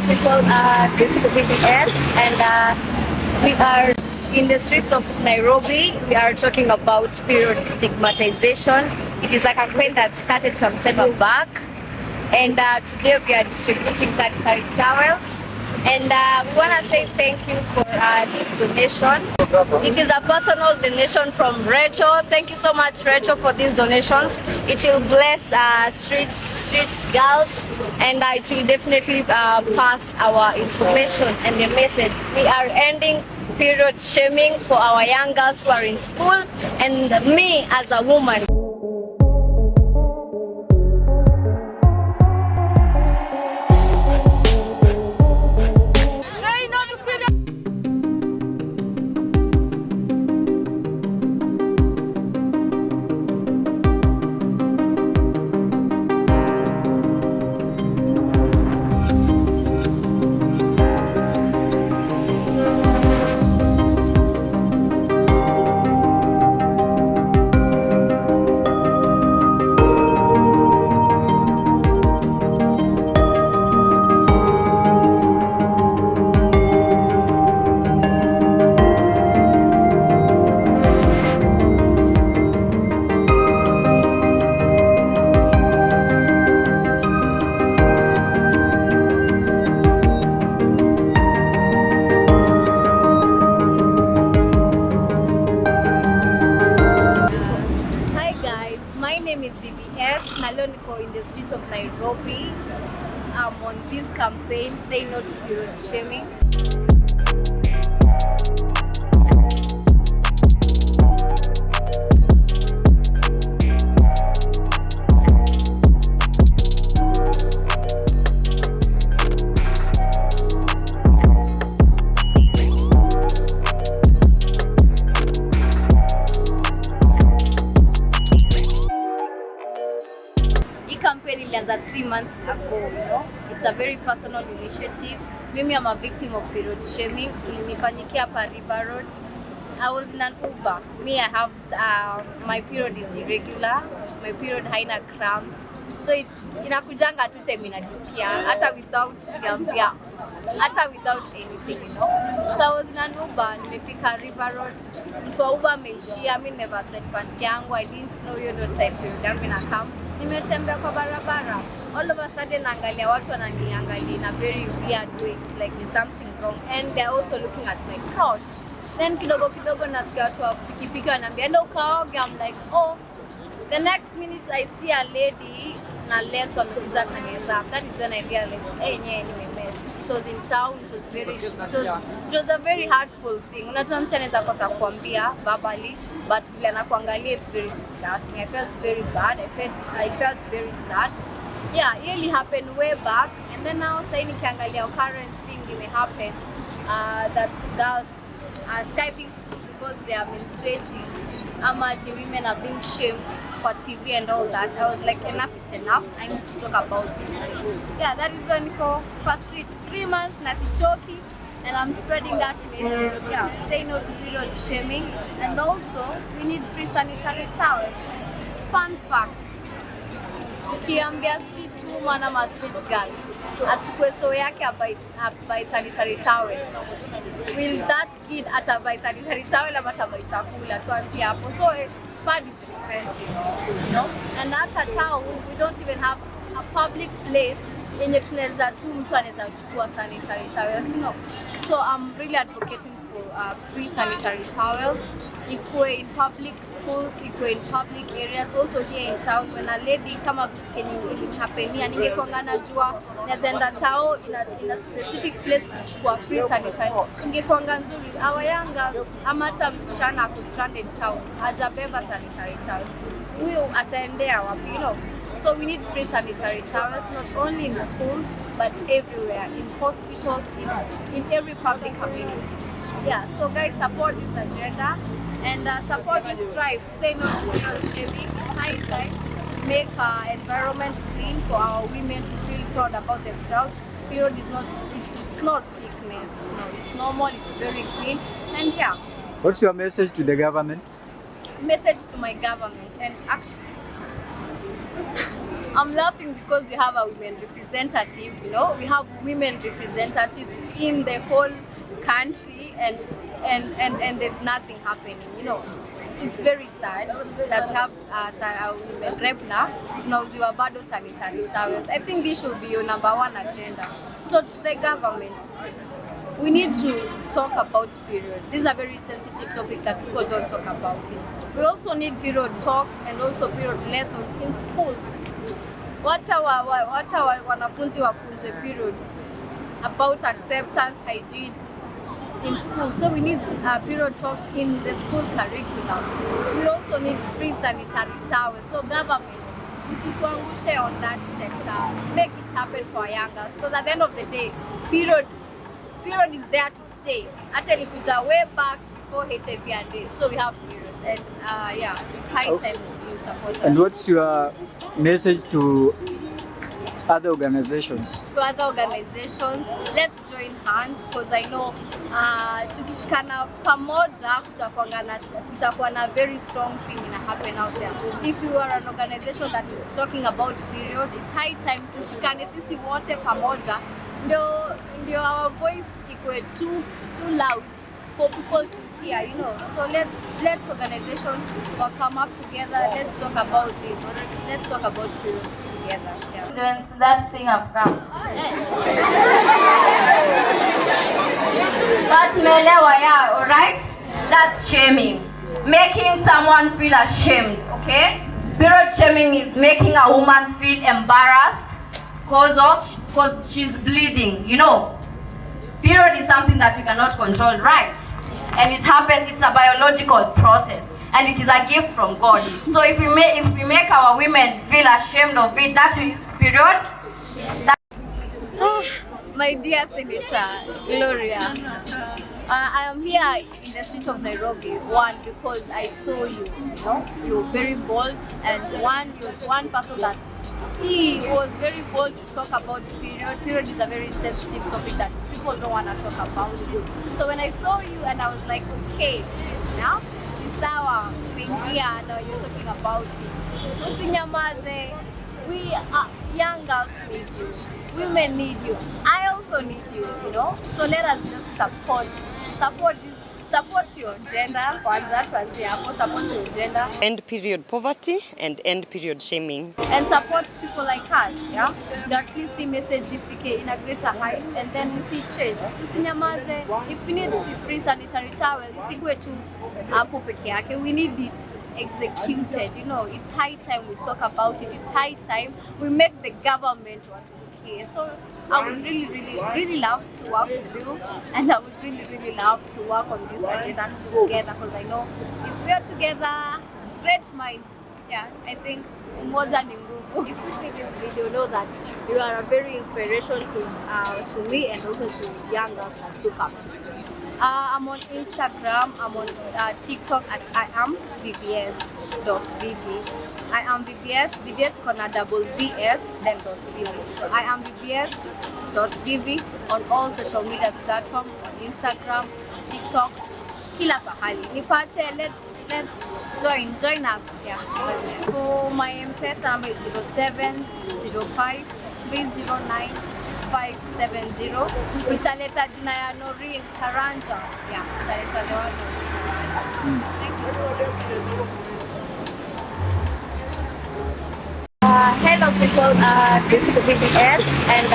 people. This is BBS, and we are in the streets of Nairobi. We are talking about period stigmatization. It is a campaign that started some time back, and today we are distributing sanitary towels. And we want to say thank you for this donation. It is a personal donation from Rachel. Thank you so much, Rachel, for these donations. It will bless street girls, and it will definitely pass our information and the message. We are ending period shaming for our young girls who are in school, and me as a woman. In the street of Nairobi, I'm on this campaign, Say No to Period Shaming. Campaign ilianza 3 months ago, It's a very personal initiative. Mimi am a victim of period shaming. Ilinifanyikia hapa River Road. I was in an Uber. I have my period is irregular. My period haina cramps. So it's inakujanga tu time inajisikia hata without anything, So I was in an Uber, nimefika River Road. Mtu wa Uber ameishia, mimi never set pants yangu. I didn't know ndo type period yangu inakam. Nimetembea kwa barabara. All of a sudden naangalia watu wananiangalia in a very weird way. It's like there's something wrong, and they're also looking at my couch. Then kidogo nasikia watu wa pikipiki wananiambia enda ukaoge. I'm like, oh. The next minute I see a lady na less wamekuja kanisa. That is when I realized nimemess. It was in town. It was a very hurtful thing. Unajua msanii anaweza kosa kuambia verbally, but vile anakuangalia it's very disgusting. I felt very bad. I felt very sad. Yeah, it really happened way back, and then now saying nikiangalia current thing may happen that girls are skipping school because they are menstruating. Amati women are being shamed for TV and all that. I was like, enough is enough. I need to talk about this. Yeah, that is when go first street 3 months nasichoki, and I'm spreading that message. Yeah, say no to period shaming, and also we need free sanitary towels. Fun facts. Ukiambia street woman ama street girl achukue so yake abai sanitary towel, will that kid atabai sanitary towel ama atabai chakula? Tuanzie hapo. So pad is expensive, and at a town we don't even have a public place yenye tunaweza tu mtu anaweza kuchukua sanitary towels, So I'm really advocating for free sanitary towels, equal in public schools, equal in public areas, also here in town. When a lady kama ilinihapenia, ningekwanga najua naenda tao in a specific place kuchukua free sanitary, ningekwanga nzuri. Our young girls, ama hata msichana ako stranded town hajabeba sanitary towel, huyo ataendea wapi, So we need free sanitary towels, not only in schools, but everywhere, in hospitals, in every public community. Yeah, so guys, support this agenda and support this drive. Say no to period shaming. It's high time. Make our environment clean for our women to feel proud about themselves. Period is not sickness. No, it's normal. It's very clean. And yeah. What's your message to the government? Message to my government, and actually I'm laughing because we have a women representative, you know, we have women representatives in the whole country, and there's nothing happening, you know. It's very sad that we have a women rep now, tunauziwa bado sanitary towels. I think this should be your #1 agenda. So to the government, we need to talk about period. This is a very sensitive topic that people don't talk about it. We also need period talks and also period lessons in schools. Wacha wanafunzi wafunzwe period about acceptance, hygiene in school. So we need period talks in the school curriculum. We also need free sanitary towels. So government, msituangushe on that sector. Make it happen for our young girls, because at the end of the day, period is there to stay. Actually, kuja way back before HIV and AIDS. So we have periods, and yeah, it's high time you support us. And what's your message to other organizations? To other organizations, let's join hands, because I know tukishikana pamoja kutakuwa na very strong thing ina happen out there. If you are an organization that is talking about period, it's high time tushikane sisi wote pamoja, ndio our voice ikwe too loud for people to hear, you know. So let organizations come up together. Let's talk about this. Let's talk about periods together. Yeah. That thing have come. But melewa, yeah, alright? That's shaming. Making someone feel ashamed, okay? Period shaming is making a woman feel embarrassed because she's bleeding, you know. Period is something that we cannot control, right? And it happens, it's a biological process, and it is a gift from God. So if we make our women feel ashamed of it, that is period. My dear Senator Gloria, I am here in the street of Nairobi, one, because I saw you, you know, you're very bold, and you're one person that he was very bold to talk about period. Period is a very sensitive topic that people don't want to talk about. So when I saw you, and I was like, okay, now it's our here, now you're talking about it. Usinyamaze. We young girls need you. Women need you. I also need you, you know. So let us just support your gender. Support your gender. End period poverty and end period shaming. And support people like us, yeah? That we see message in a greater height, and then we see change. Tusinyamaze. If we need free sanitary towel, isikwe tu hapo peke yake. We need it executed, you know. It's high time we talk about it. It's high time we make the government want to scare. So I would really love to work with you, and I would really love to work on this agenda together, because I know if we are together, great minds. Yeah, I think umoja ni nguvu. If you see this video, know that you are a very inspiration to me and also to young girls that look up to you. I'm on Instagram, I'm on TikTok at iamvvs.vv. I am VVS, VVS kona double VS, then .vv. So I am VVS.vv on all social media platforms, on Instagram, TikTok, kila pahali. Nipate, let's join us. Yeah. For my M-Pesa number is 0705 309 570. Italeta jina ya Noreen Karanja. Yeah, italeta the one. Thank you so much. Hello people, this is BBS, and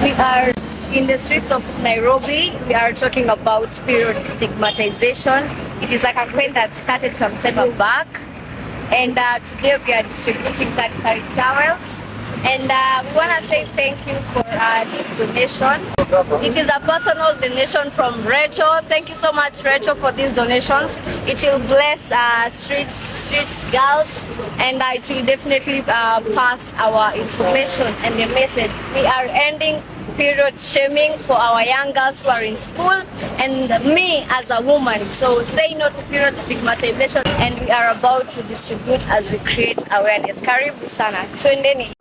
we are in the streets of Nairobi. We are talking about period stigmatization. It is a campaign that started some time back, and today we are distributing sanitary towels. And we want to say thank you for this donation. It is a personal donation from Rachel. Thank you so much, Rachel, for these donations. It will bless streets girls, and it will definitely pass our information and the message. We are ending period shaming for our young girls who are in school, and me as a woman. So say no to period stigmatization, and we are about to distribute as we create awareness. Karibu sana. Twendeni.